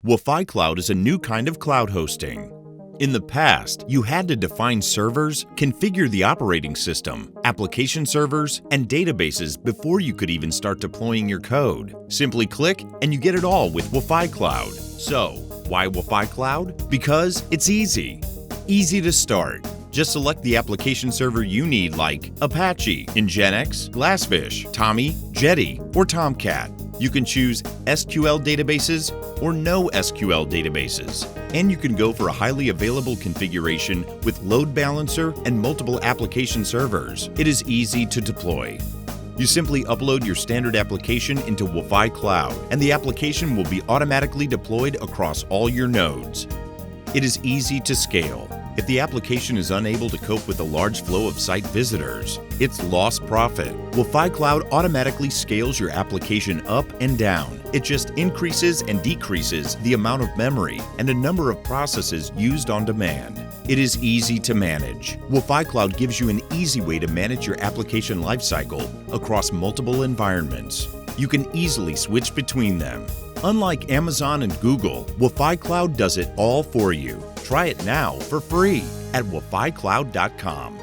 WafaiCloud is a new kind of cloud hosting. In the past, you had to define servers, configure the operating system, application servers, and databases before you could even start deploying your code. Simply click and you get it all with WafaiCloud. So, why WafaiCloud? Because it's easy. Easy to start. Just select the application server you need like Apache, Nginx, Glassfish, Tommy, Jetty, or Tomcat. You can choose SQL databases or no SQL databases. And you can go for a highly available configuration with load balancer and multiple application servers. It is easy to deploy. You simply upload your standard application into WafaiCloud, and the application will be automatically deployed across all your nodes. It is easy to scale. If the application is unable to cope with a large flow of site visitors, it's lost profit. WafaiCloud automatically scales your application up and down. It just increases and decreases the amount of memory and the number of processes used on demand. It is easy to manage. WafaiCloud gives you an easy way to manage your application lifecycle across multiple environments. You can easily switch between them. Unlike Amazon and Google, WafaiCloud does it all for you. Try it now for free at WafaiCloud.com.